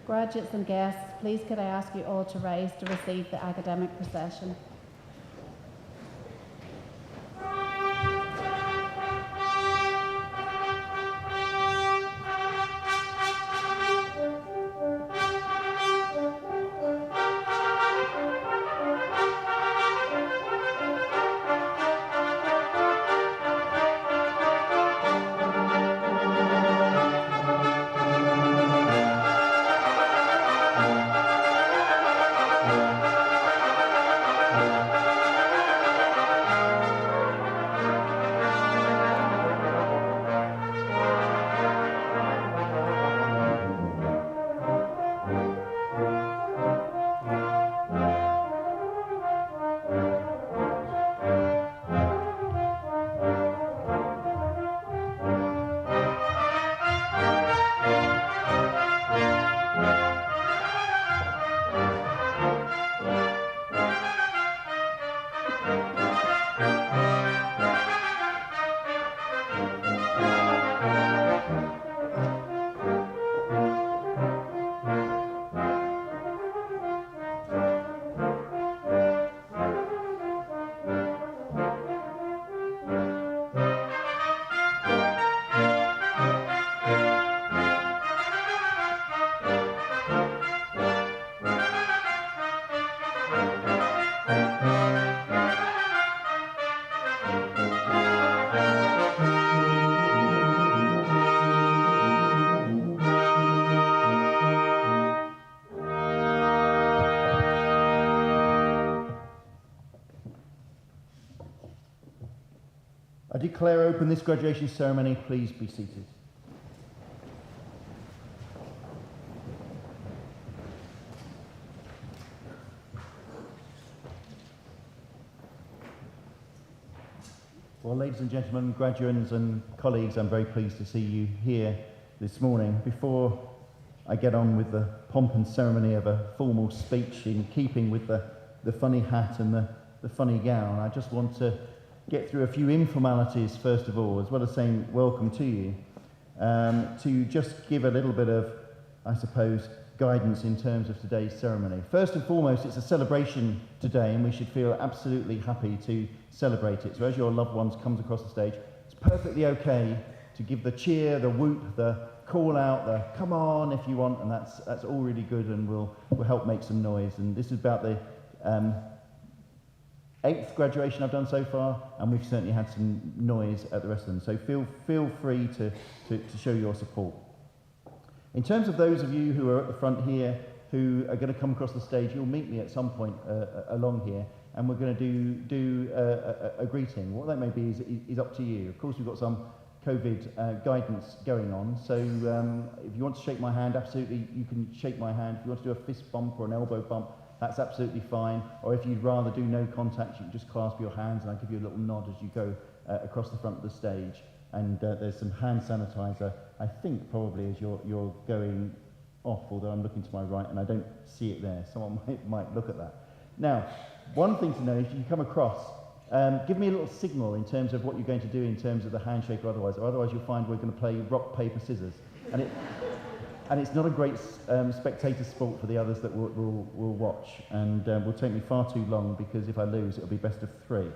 Graduates and guests, please could I ask you all to rise to receive the academic procession. I declare open this graduation ceremony. Please be seated. Well, ladies and gentlemen, graduates and colleagues, I'm very pleased to see you here this morning. Before I get on with the pomp and ceremony of a formal speech in keeping with the funny hat and the funny gown, I just want to get through a few informalities first of all, as well as saying welcome to you, to just give a little bit of, I suppose, guidance in terms of today's ceremony. First and foremost, it's a celebration today, and we should feel absolutely happy to celebrate it. So as your loved ones comes across the stage, it's perfectly okay to give the cheer, the whoop, the call out, the come on if you want, and that's all really good and will help make some noise. And this is about the 8th graduation I've done so far, and we've certainly had some noise at the rest of them. So feel free to show your support. In terms of those of you who are at the front here who are going to come across the stage, you'll meet me at some point along here, and we're going to do a greeting. What that may be is up to you. Of course, we've got some COVID guidance going on, so if you want to shake my hand, absolutely, you can shake my hand. If you want to do a fist bump or an elbow bump, that's absolutely fine. Or if you'd rather do no contact, you can just clasp your hands and I'll give you a little nod as you go across the front of the stage. And there's some hand sanitizer, I think probably as you're going off, although I'm looking to my right and I don't see it there. Someone might look at that. Now, one thing to know, if you come across, give me a little signal in terms of what you're going to do in terms of the handshake or otherwise you'll find we're going to play rock, paper, scissors. And it's not a great spectator sport for the others that will watch, and will take me far too long because if I lose, it'll be best of 3.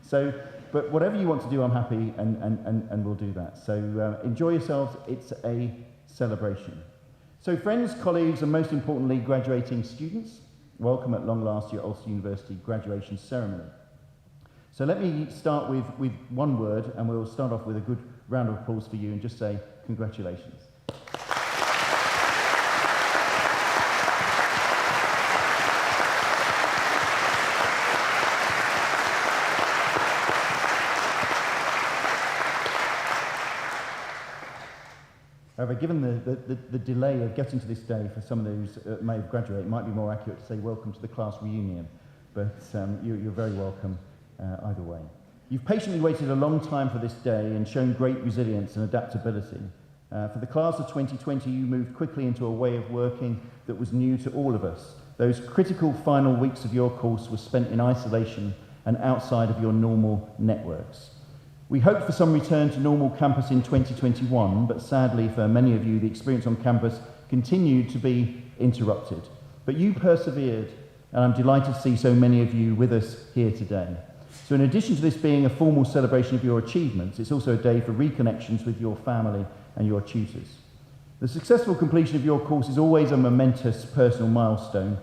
So, but whatever you want to do, I'm happy, and we'll do that. So enjoy yourselves. It's a celebration. So friends, colleagues, and most importantly, graduating students, welcome at long last to your Ulster University graduation ceremony. So let me start with one word, and we'll start off with a good round of applause for you and just say congratulations. However, given the delay of getting to this day for some of those that may have graduated, it might be more accurate to say welcome to the class reunion, but you're very welcome either way. You've patiently waited a long time for this day and shown great resilience and adaptability. For the class of 2020, you moved quickly into a way of working that was new to all of us. Those critical final weeks of your course were spent in isolation and outside of your normal networks. We hoped for some return to normal campus in 2021, but sadly for many of you, the experience on campus continued to be interrupted. But you persevered, and I'm delighted to see so many of you with us here today. So in addition to this being a formal celebration of your achievements, it's also a day for reconnections with your family and your tutors. The successful completion of your course is always a momentous personal milestone.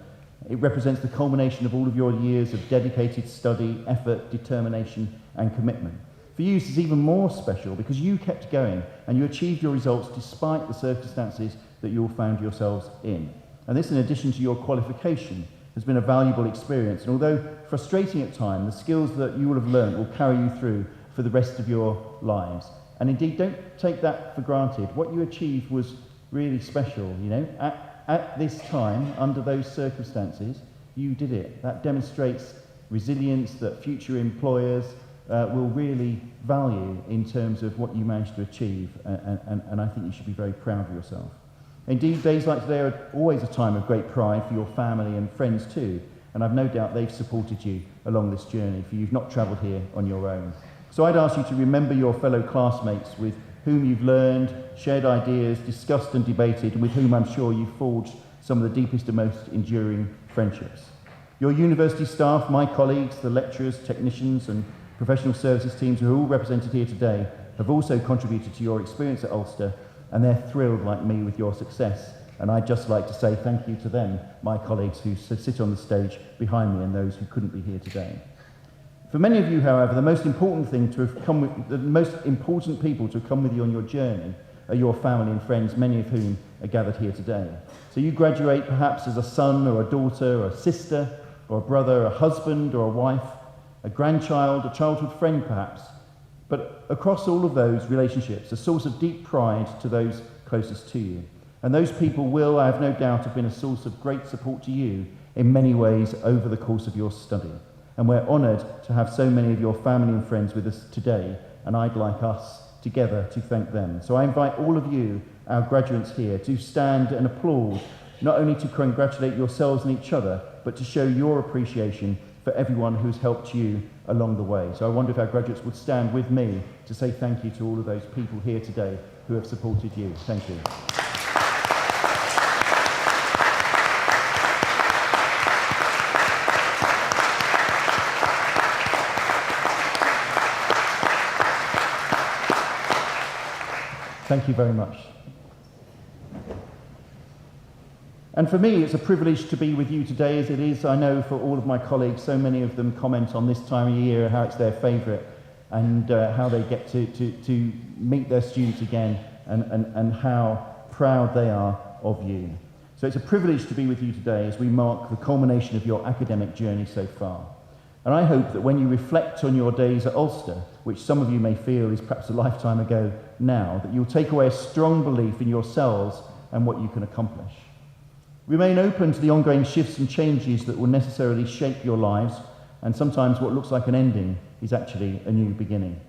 It represents the culmination of all of your years of dedicated study, effort, determination, and commitment. For you, this is even more special because you kept going and you achieved your results despite the circumstances that you all found yourselves in. And this, in addition to your qualification, has been a valuable experience. And although frustrating at times, the skills that you will have learned will carry you through for the rest of your lives. And indeed, don't take that for granted. What you achieved was really special, you know. At this time, under those circumstances, you did it. That demonstrates resilience that future employers will really value in terms of what you managed to achieve. And I think you should be very proud of yourself. Indeed, days like today are always a time of great pride for your family and friends too, and I've no doubt they've supported you along this journey, for you've not travelled here on your own. So I'd ask you to remember your fellow classmates with whom you've learned, shared ideas, discussed and debated, and with whom I'm sure you've forged some of the deepest and most enduring friendships. Your university staff, my colleagues, the lecturers, technicians and professional services teams who are all represented here today have also contributed to your experience at Ulster, and they're thrilled like me with your success. And I'd just like to say thank you to them, my colleagues who sit on the stage behind me and those who couldn't be here today. For many of you, however, the most important people to have come with you on your journey are your family and friends, many of whom are gathered here today. So you graduate perhaps as a son or a daughter or a sister or a brother, a husband or a wife, a grandchild, a childhood friend perhaps. But across all of those relationships, a source of deep pride to those closest to you. And those people will, I have no doubt, have been a source of great support to you in many ways over the course of your study. And we're honoured to have so many of your family and friends with us today, and I'd like us together to thank them. So I invite all of you, our graduates here, to stand and applaud, not only to congratulate yourselves and each other, but to show your appreciation for everyone who's helped you along the way. So I wonder if our graduates would stand with me to say thank you to all of those people here today who have supported you. Thank you. Thank you very much. And for me, it's a privilege to be with you today, as it is, I know, for all of my colleagues. So many of them comment on this time of year, how it's their favourite, and how they get to meet their students again, and how proud they are of you. So it's a privilege to be with you today as we mark the culmination of your academic journey so far. And I hope that when you reflect on your days at Ulster, which some of you may feel is perhaps a lifetime ago now, that you'll take away a strong belief in yourselves and what you can accomplish. Remain open to the ongoing shifts and changes that will necessarily shape your lives, and sometimes what looks like an ending is actually a new beginning.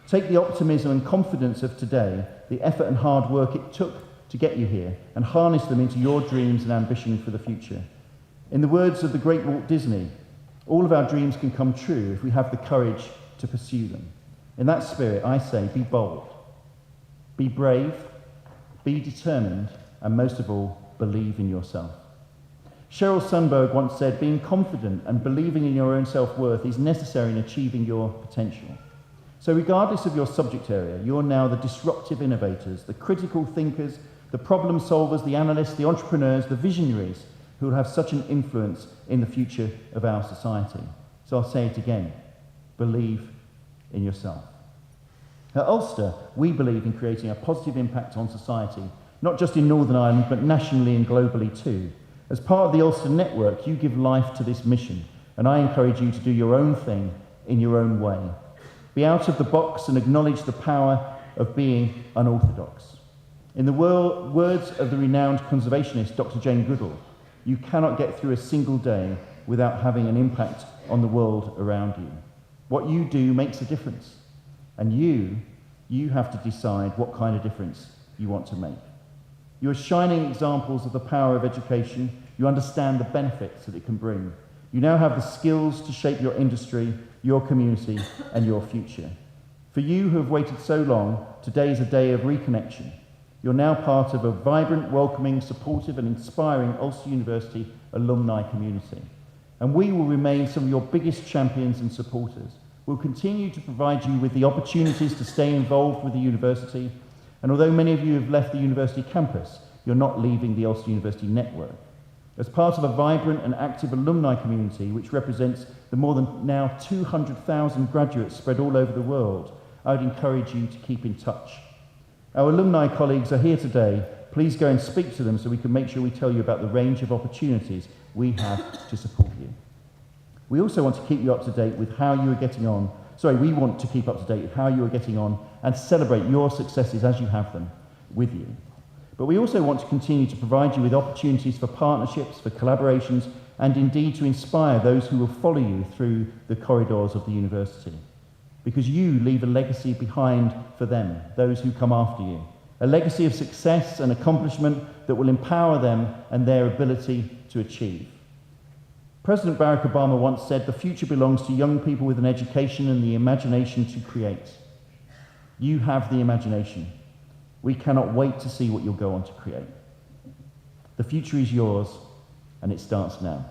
Take the optimism and confidence of today, the effort and hard work it took to get you here, and harness them into your dreams and ambition for the future. In the words of the great Walt Disney, all of our dreams can come true if we have the courage to pursue them. In that spirit, I say, be bold, be brave, be determined, and most of all, believe in yourself. Sheryl Sandberg once said, being confident and believing in your own self-worth is necessary in achieving your potential. So regardless of your subject area, you're now the disruptive innovators, the critical thinkers, the problem solvers, the analysts, the entrepreneurs, the visionaries who will have such an influence in the future of our society. So I'll say it again, believe in yourself. At Ulster, we believe in creating a positive impact on society, not just in Northern Ireland, but nationally and globally too. As part of the Ulster network, you give life to this mission, and I encourage you to do your own thing in your own way. Be out of the box and acknowledge the power of being unorthodox. In the words of the renowned conservationist Dr. Jane Goodall, you cannot get through a single day without having an impact on the world around you. What you do makes a difference, and you have to decide what kind of difference you want to make. You are shining examples of the power of education. You understand the benefits that it can bring. You now have the skills to shape your industry, your community, and your future. For you who have waited so long, today is a day of reconnection. You're now part of a vibrant, welcoming, supportive and inspiring Ulster University alumni community. And we will remain some of your biggest champions and supporters. We'll continue to provide you with the opportunities to stay involved with the university. And although many of you have left the university campus, you're not leaving the Ulster University network. As part of a vibrant and active alumni community, which represents the more than now 200,000 graduates spread all over the world, I would encourage you to keep in touch. Our alumni colleagues are here today. Please go and speak to them so we can make sure we tell you about the range of opportunities we have to support you. We also want to keep you up to date with how you are getting on. We want to keep up to date with how you are getting on and celebrate your successes as you have them with you. But we also want to continue to provide you with opportunities for partnerships, for collaborations, and indeed to inspire those who will follow you through the corridors of the university. Because you leave a legacy behind for them, those who come after you. A legacy of success and accomplishment that will empower them and their ability to achieve. President Barack Obama once said, "The future belongs to young people with an education and the imagination to create." You have the imagination. We cannot wait to see what you'll go on to create. The future is yours, and it starts now.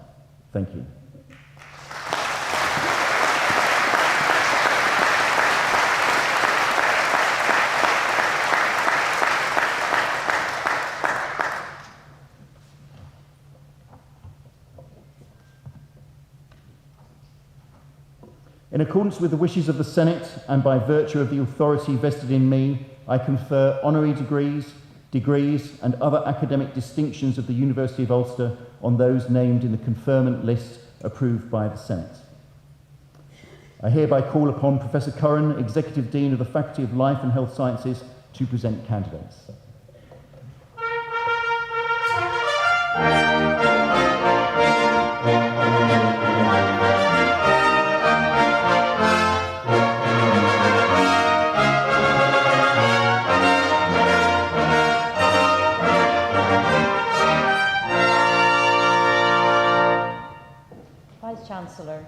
Thank you. In accordance with the wishes of the Senate and by virtue of the authority vested in me, I confer honorary degrees and other academic distinctions of the University of Ulster on those named in the conferment list approved by the Senate. I hereby call upon Professor Curran, Executive Dean of the Faculty of Life and Health Sciences, to present candidates. Chancellor,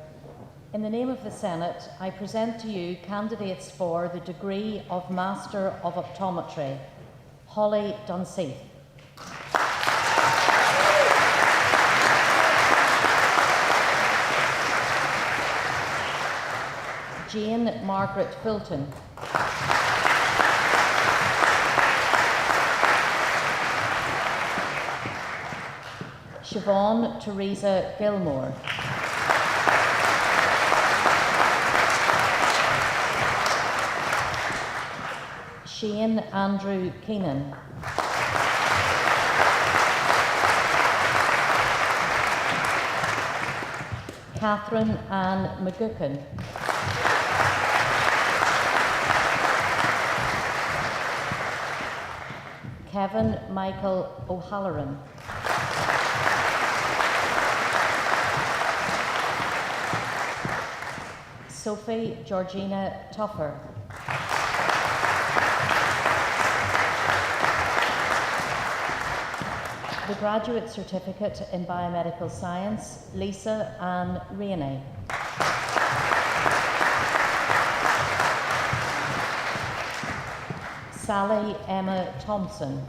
in the name of the Senate, I present to you candidates for the degree of Master of Optometry. Holly Dunseith. Jane Margaret Fulton. Siobhan Teresa Gilmore. Shane Andrew Keenan. Catherine Ann McGuckin. Kevin Michael O'Halloran. Sophie Georgina Tuffer. The Graduate Certificate in Biomedical Science, Lisa Ann Rainey. Sally Emma Thompson.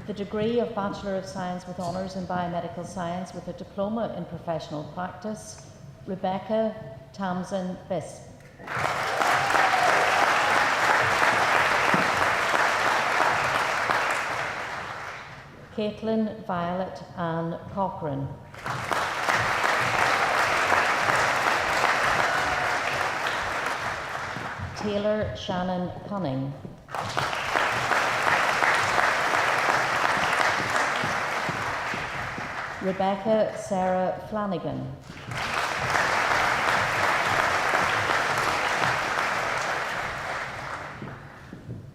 The degree of Bachelor of Science with Honours in Biomedical Science with a Diploma in Professional Practice, Rebecca Tamsin Bisp. Caitlin Violet Ann Cochrane. Taylor Shannon Cunning. Rebecca Sarah Flanagan.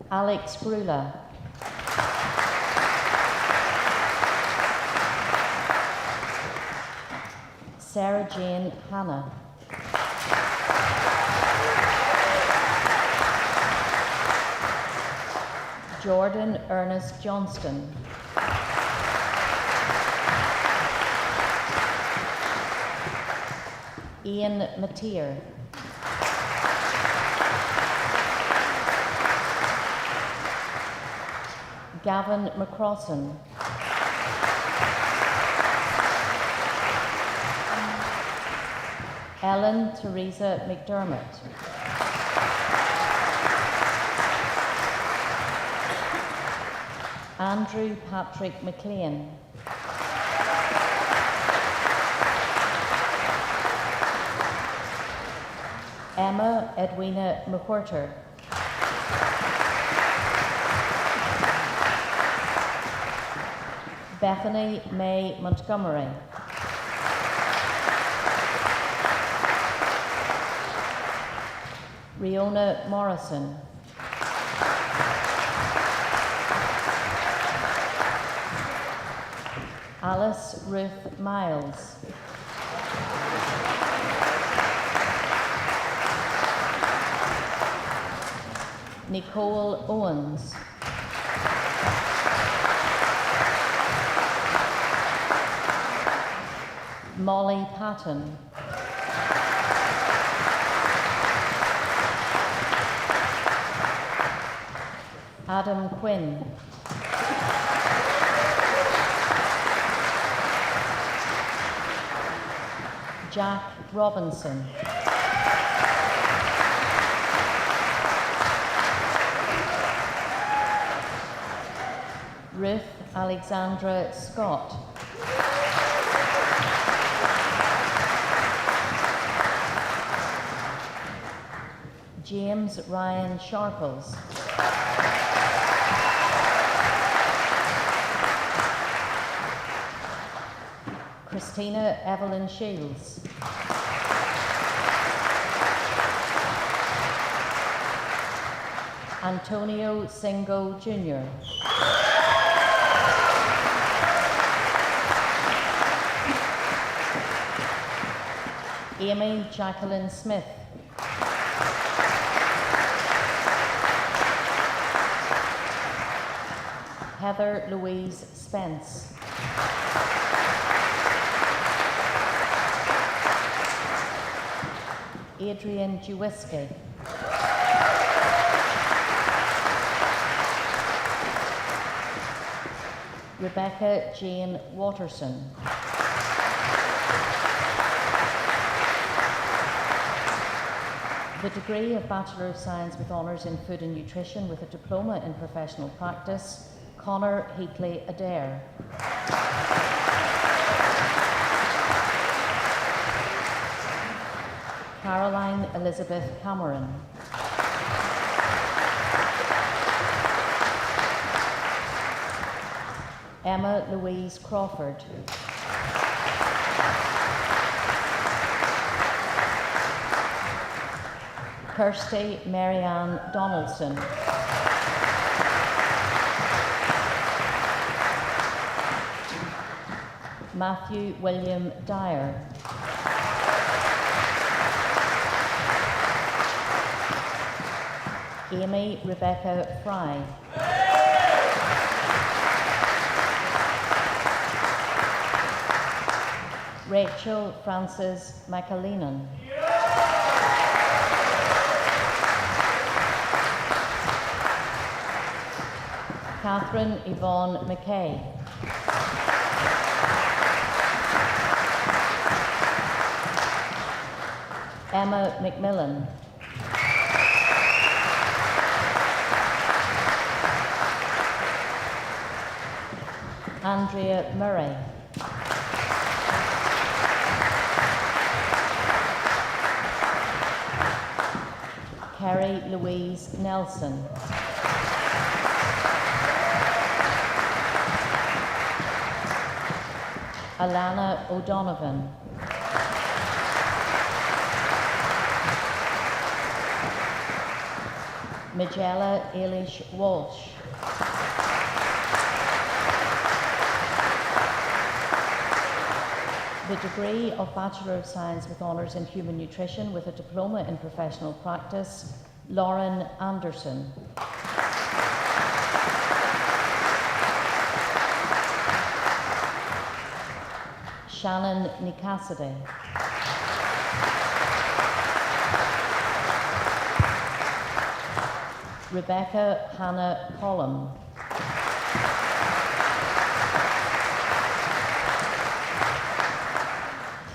Alex Grula. Sarah Jane Hanna. Jordan Ernest Johnston. Ian Mateer. Gavin McCrossan. Ellen Teresa McDermott. Andrew Patrick McLean. Emma Edwina McWhirter. Bethany May Montgomery. Riona Morrison. Alice Ruth Miles. Nicole Owens. Molly Patton. Adam Quinn. Jack Robinson. Ruth Alexandra Scott. James Ryan Sharples. Christina Evelyn Shields. Antonio Singo Jr. Amy Jacqueline Smith. Heather Louise Spence. Adrian Jewiski. Rebecca Jane Watterson. The degree of Bachelor of Science with Honours in Food and Nutrition with a Diploma in Professional Practice, Conor Heatley Adair. Caroline Elizabeth Cameron. Emma Louise Crawford. Kirsty Marianne Donaldson. Matthew William Dyer. Amy Rebecca Fry. Rachel Frances McAleenan. Catherine Yvonne McKay. Emma McMillan. Andrea Murray. Kerry Louise Nelson. Alana O'Donovan. Magella Eilish Walsh. The degree of Bachelor of Science with Honours in Human Nutrition with a Diploma in Professional Practice, Lauren Anderson. Shannon Nicasidy. Rebecca Hannah Collum.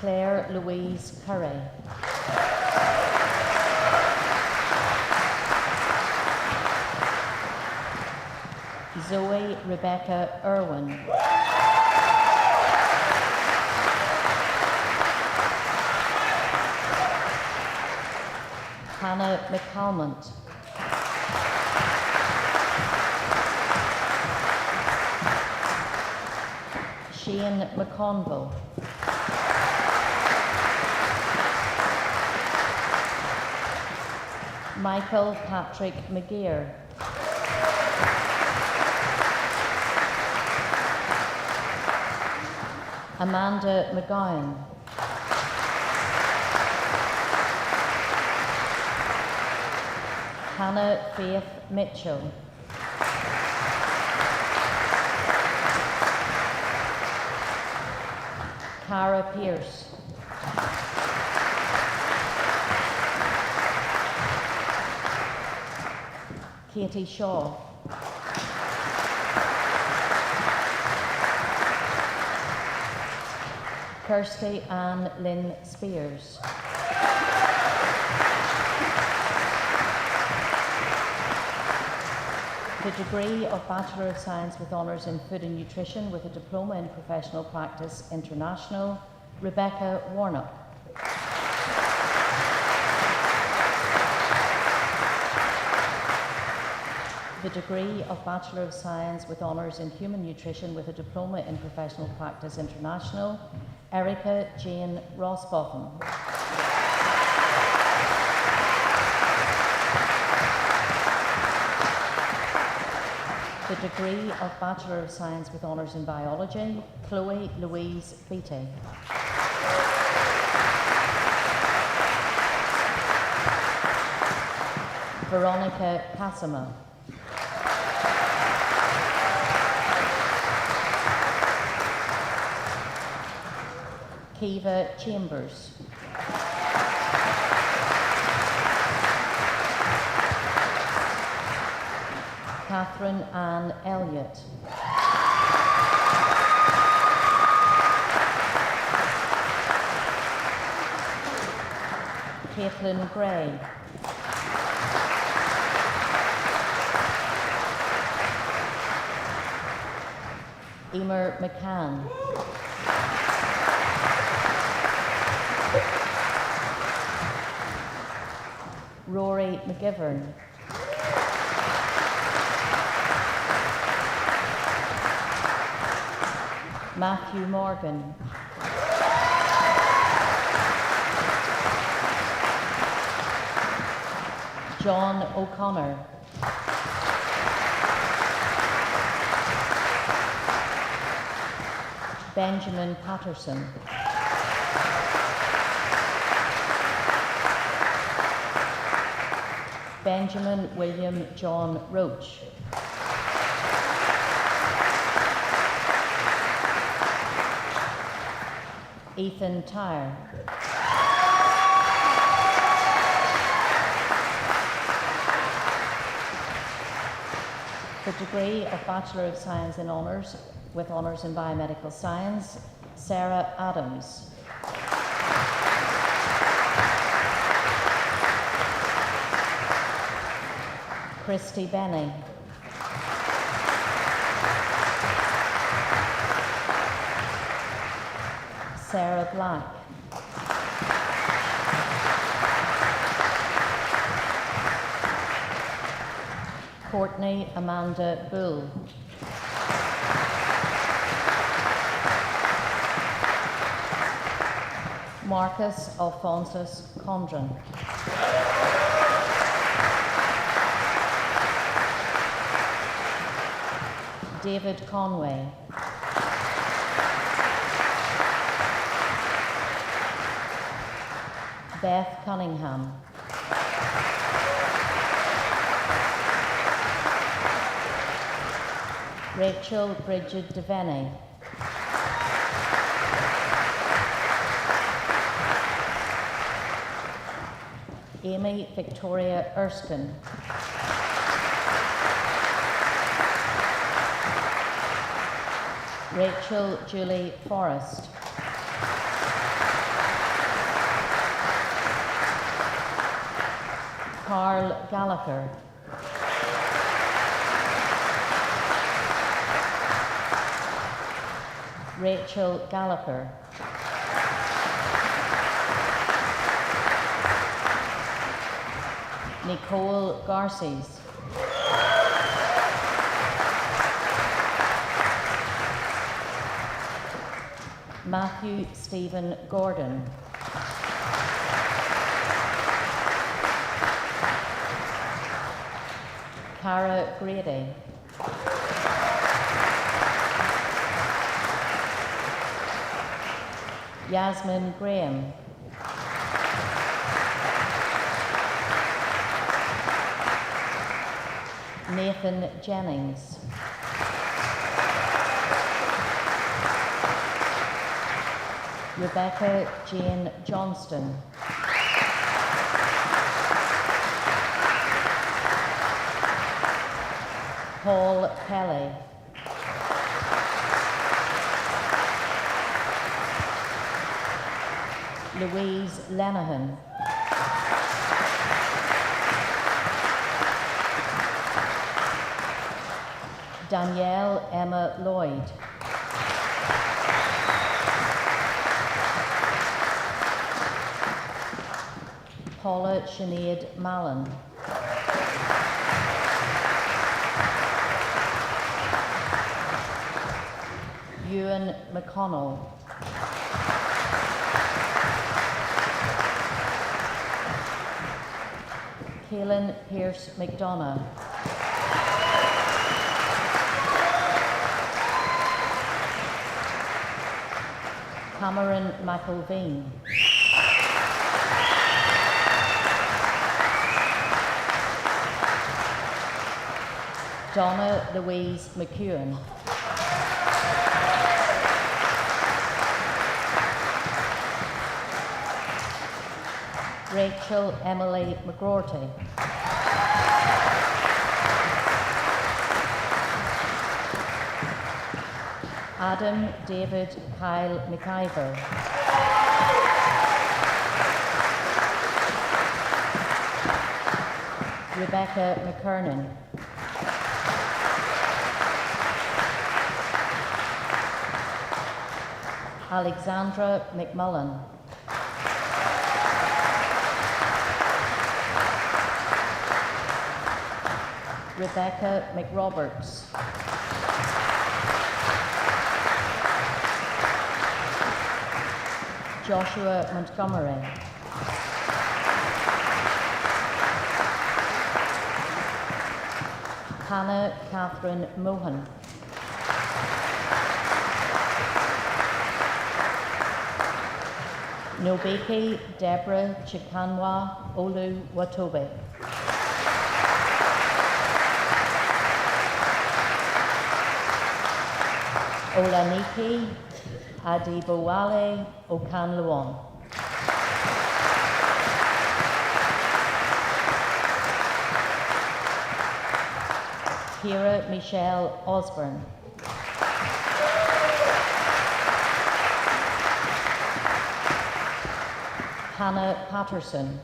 Claire Louise Curry. Zoe Rebecca Irwin. Hannah McCalmont. Shane McConville. Michael Patrick McGear. Amanda McGowan. Hannah Faith Mitchell. Cara Pierce. Katie Shaw. Kirsty Ann Lynn Spears. The degree of Bachelor of Science with Honours in Food and Nutrition with a Diploma in Professional Practice International, Rebecca Warnock. The degree of Bachelor of Science with Honours in Human Nutrition with a Diploma in Professional Practice International, Erica Jane Rossbotham. The degree of Bachelor of Science with Honours in Biology, Chloe Louise Beattie. Veronica Cassima. Kiva Chambers. Catherine Ann Elliott. Caitlin Gray. Emer McCann. Rory McGivern. Matthew Morgan. John O'Connor. Benjamin Patterson. Benjamin William John Roach. Ethan Tyre. The degree of Bachelor of Science in Honours with Honours in Biomedical Science, Sarah Adams. Christy Benny. Sarah Black. Courtney Amanda Bull. Marcus Alphonsus Condren. David Conway. Beth Cunningham. Rachel Bridget Devaney. Amy Victoria Erskine. Rachel Julie Forrest. Carl Gallagher. Rachel Gallagher. Nicole Garces. Matthew Stephen Gordon. Cara Grady. Yasmin Graham. Nathan Jennings. Rebecca Jane Johnston. Paul Kelly. Louise Lenehan. Danielle Emma Lloyd. Paula Sinead Mallon. Ewan McConnell. Kaylin Pierce McDonough. Cameron McElveen. Donna Louise McEwen. Rachel Emily McGrorty. Adam David Kyle McIver. Rebecca McKernan. Alexandra McMullen. Rebecca McRoberts. Joshua Montgomery. Hannah Catherine Mohan. Nobeki Deborah Chikanwa Olu Watobe. Olaniki Adibowale Okanluon. Kira Michelle Osborne. Hannah Patterson.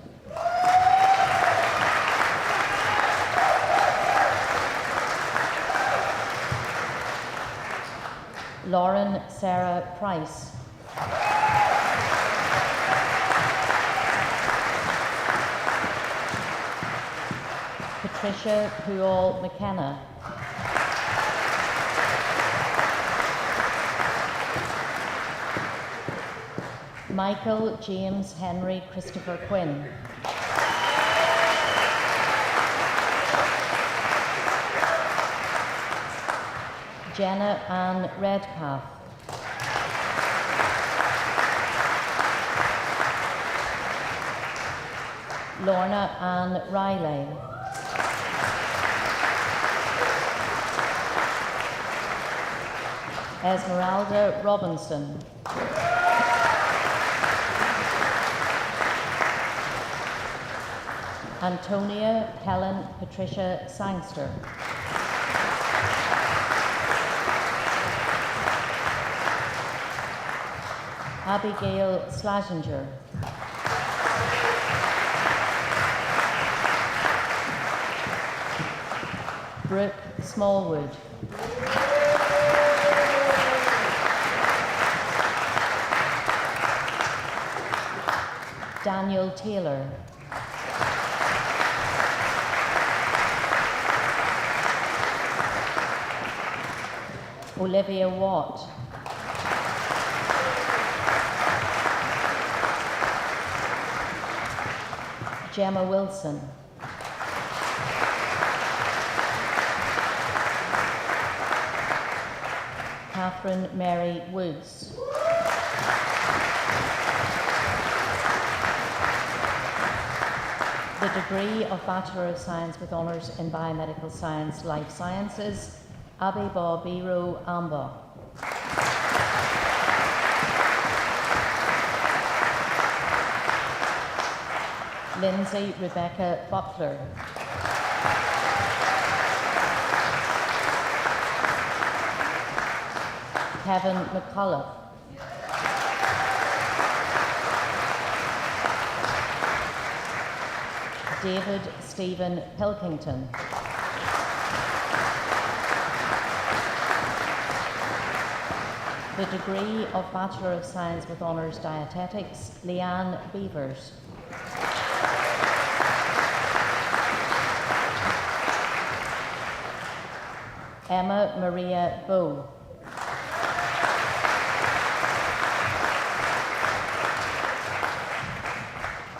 Lauren Sarah Price. Patricia Puol McKenna. Michael James Henry Christopher Quinn. Jenna Ann Redpath. Lorna Ann Riley. Esmeralda Robinson. Antonia Helen Patricia Sangster. Abigail Slasinger. Brooke Smallwood. Daniel Taylor. Olivia Watt. Gemma Wilson. Catherine Mary Woods. The degree of Bachelor of Science with Honours in Biomedical Science, Life Sciences, Abeba Biro Amba. Lindsay Rebecca Butler. Kevin McCullough. David Stephen Pilkington. The degree of Bachelor of Science with Honours Dietetics, Leanne Beavers. Emma Maria Bowe.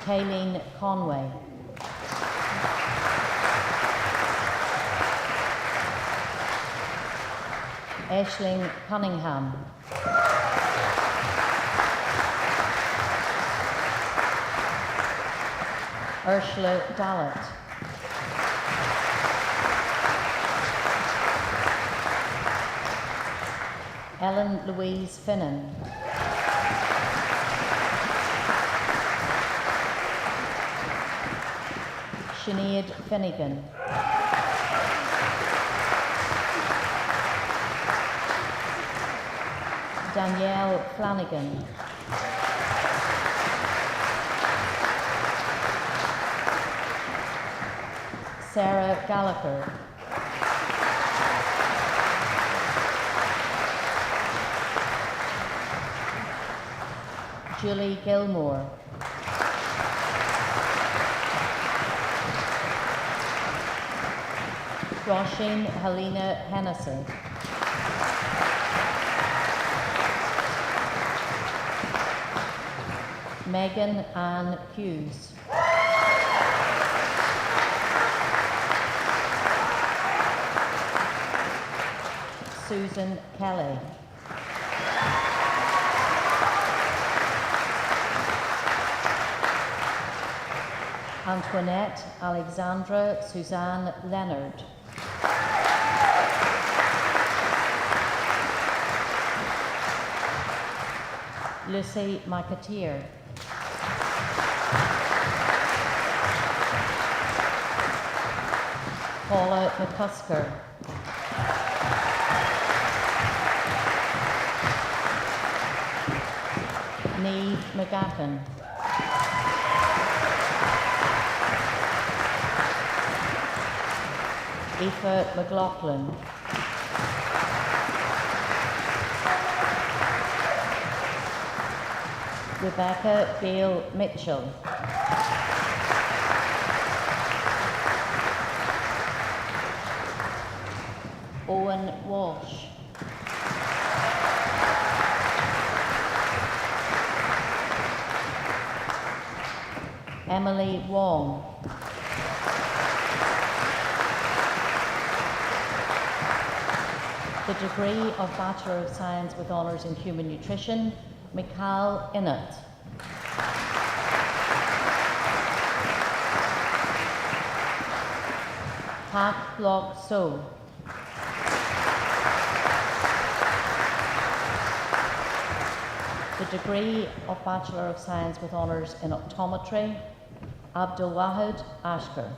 Kayleen Conway. Aisling Cunningham. Ursula Dallett. Ellen Louise Finnan. Sinead Finnegan. Danielle Flanagan. Sarah Gallagher. Julie Gilmore. Roisin Helena Hennessy. Megan Ann Hughes. Susan Kelly. Antoinette Alexandra Suzanne Leonard. Lucy McAteer. Paula McCusker. Niamh McGacken. Aoife McLaughlin. Rebecca Bale Mitchell. Owen Walsh. Emily Wong. The degree of Bachelor of Science with Honours in Human Nutrition, Michal Innett. Pat Block So. The degree of Bachelor of Science with Honours in Optometry, Abdulwahid Ashker.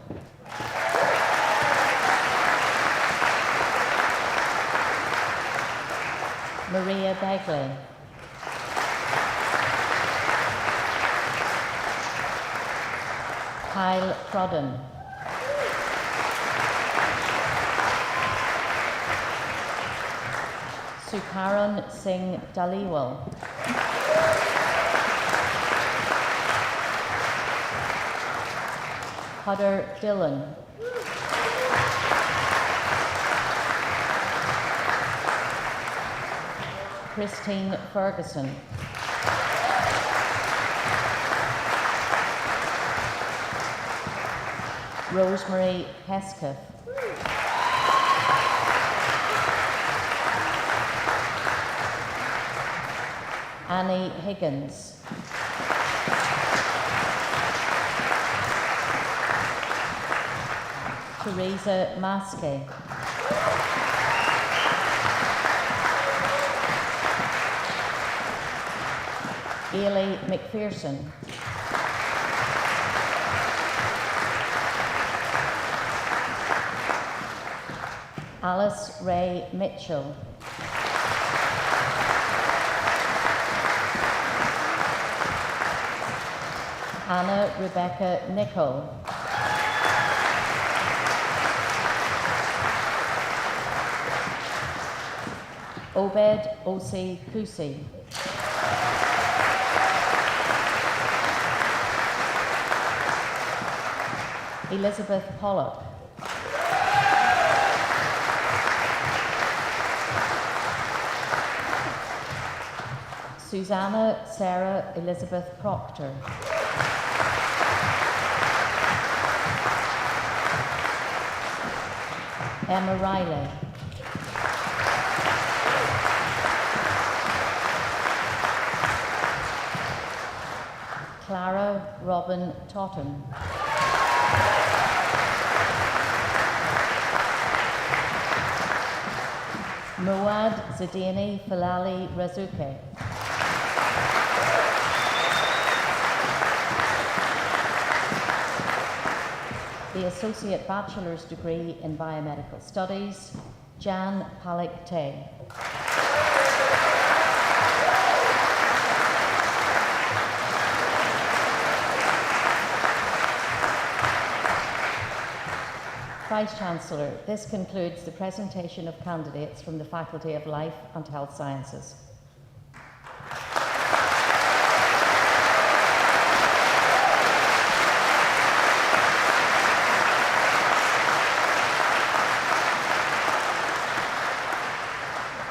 Maria Begley. Kyle Crudden. Sukaran Singh Dhaliwal. Hutter Dillon. Christine Ferguson. Rosemary Hesketh. Annie Higgins. Teresa Maskey. Ailey McPherson. Alice Ray Mitchell. Anna Rebecca Nichol. Obed Osi Kusi. Elizabeth Pollock. Susanna Sarah Elizabeth Proctor. Emma Riley. Clara Robin Totten. Moad Zidani Falali Razuke. The Associate Bachelor's Degree in Biomedical Studies, Jan Palik Tay. Vice-Chancellor, this concludes the presentation of candidates from the Faculty of Life and Health Sciences.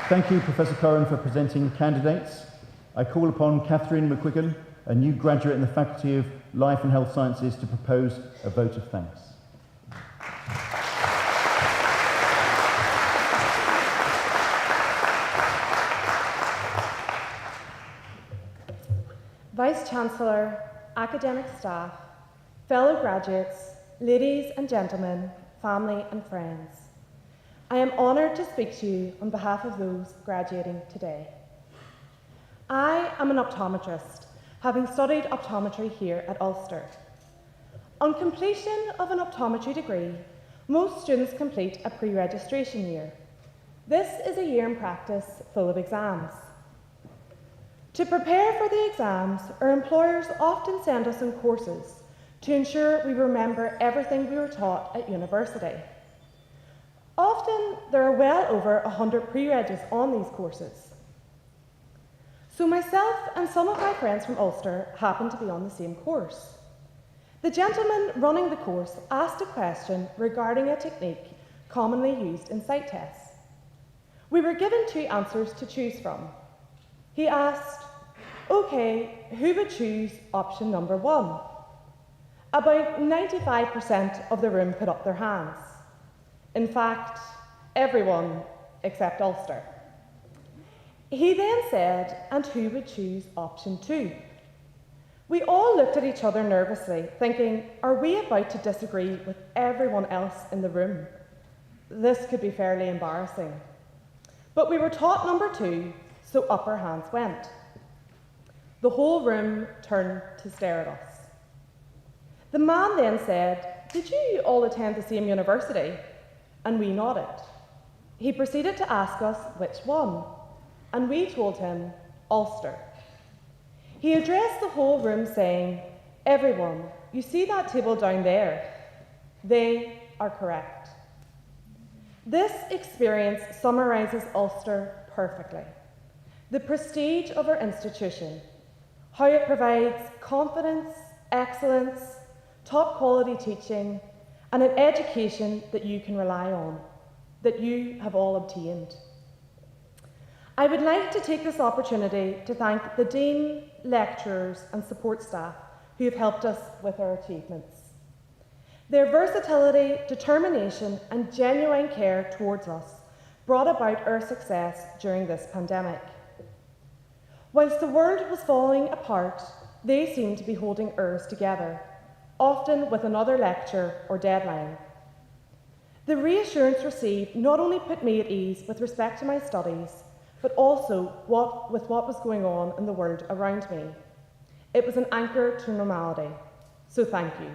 Thank you, Professor Curran, for presenting candidates. I call upon Catherine McQuiggan, a new graduate in the Faculty of Life and Health Sciences, to propose a vote of thanks. Vice-Chancellor, academic staff, fellow graduates, ladies and gentlemen, family and friends, I am honoured to speak to you on behalf of those graduating today. I am an optometrist, having studied optometry here at Ulster. On completion of an optometry degree, most students complete a pre-registration year. This is a year in practice full of exams. To prepare for the exams, our employers often send us on courses to ensure we remember everything we were taught at university. Often, there are well over 100 pre-regis on these courses. So myself and some of my friends from Ulster happened to be on the same course. The gentleman running the course asked a question regarding a technique commonly used in sight tests. We were given two answers to choose from. He asked, "Okay, who would choose option number 1? About 95% of the room put up their hands. In fact, everyone except Ulster. He then said, "And who would choose option 2? We all looked at each other nervously, thinking, are we about to disagree with everyone else in the room? This could be fairly embarrassing. But we were taught number 2, so up our hands went. The whole room turned to stare at us. The man then said, "Did you all attend the same university?" And we nodded. He proceeded to ask us which one, and we told him Ulster. He addressed the whole room saying, "Everyone, you see that table down there? They are correct." This experience summarises Ulster perfectly. The prestige of our institution, how it provides confidence, excellence, top quality teaching, and an education that you can rely on, that you have all obtained. I would like to take this opportunity to thank the Dean, lecturers and support staff who have helped us with our achievements. Their versatility, determination and genuine care towards us brought about our success during this pandemic. Whilst the world was falling apart, they seemed to be holding ours together, often with another lecture or deadline. The reassurance received not only put me at ease with respect to my studies, but also with what was going on in the world around me. It was an anchor to normality, so thank you.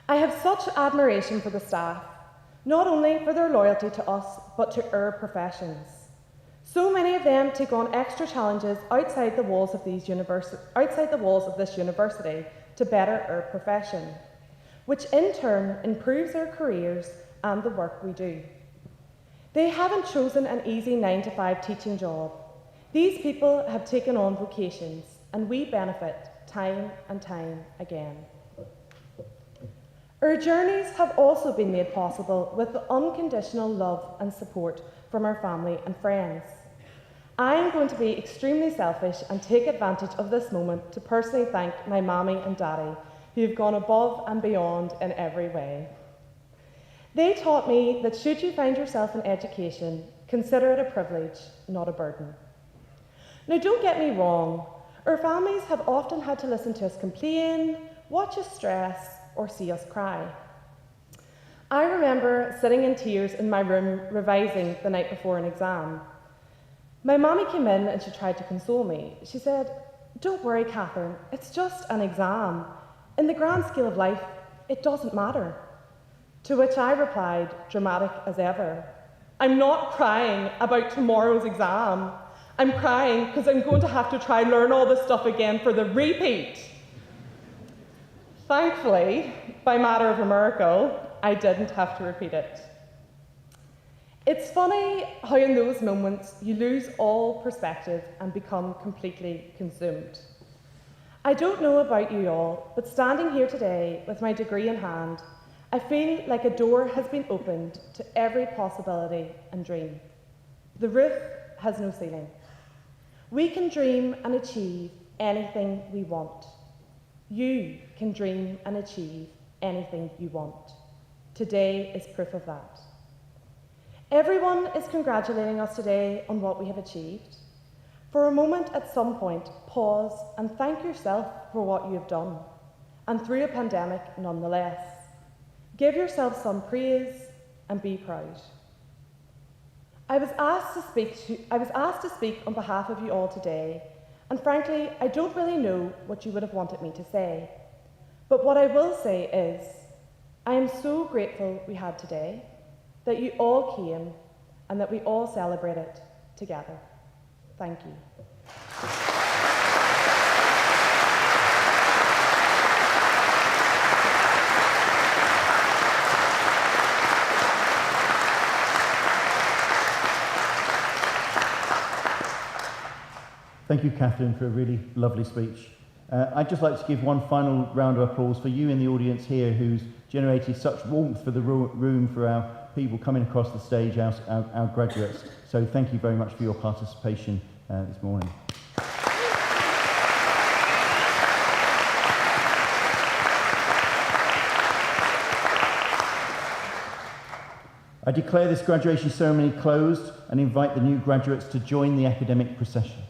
I have such admiration for the staff, not only for their loyalty to us, but to our professions. So many of them take on extra challenges outside the walls of this university to better our profession, which in turn improves our careers and the work we do. They haven't chosen an easy 9-to-5 teaching job. These people have taken on vocations, and we benefit time and time again. Our journeys have also been made possible with the unconditional love and support from our family and friends. I am going to be extremely selfish and take advantage of this moment to personally thank my mommy and daddy, who have gone above and beyond in every way. They taught me that should you find yourself in education, consider it a privilege, not a burden. Now, don't get me wrong, our families have often had to listen to us complain, watch us stress, or see us cry. I remember sitting in tears in my room revising the night before an exam. My mommy came in and she tried to console me. She said, "Don't worry, Catherine, it's just an exam. In the grand scale of life, it doesn't matter." To which I replied, dramatic as ever, "I'm not crying about tomorrow's exam. I'm crying because I'm going to have to try learn all this stuff again for the repeat." Thankfully, by matter of a miracle, I didn't have to repeat it. It's funny how in those moments you lose all perspective and become completely consumed. I don't know about you all, but standing here today with my degree in hand, I feel like a door has been opened to every possibility and dream. The roof has no ceiling. We can dream and achieve anything we want. You can dream and achieve anything you want. Today is proof of that. Everyone is congratulating us today on what we have achieved. For a moment at some point, pause and thank yourself for what you have done, and through a pandemic nonetheless. Give yourself some praise and be proud. I was asked to speak on behalf of you all today, and frankly, I don't really know what you would have wanted me to say. But what I will say is, I am so grateful we had today, that you all came, and that we all celebrated together. Thank you. Thank you, Catherine, for a really lovely speech. I'd just like to give one final round of applause for you in the audience here who's generated such warmth for the room for our people coming across the stage, our graduates. So thank you very much for your participation this morning. I declare this graduation ceremony closed and invite the new graduates to join the academic procession.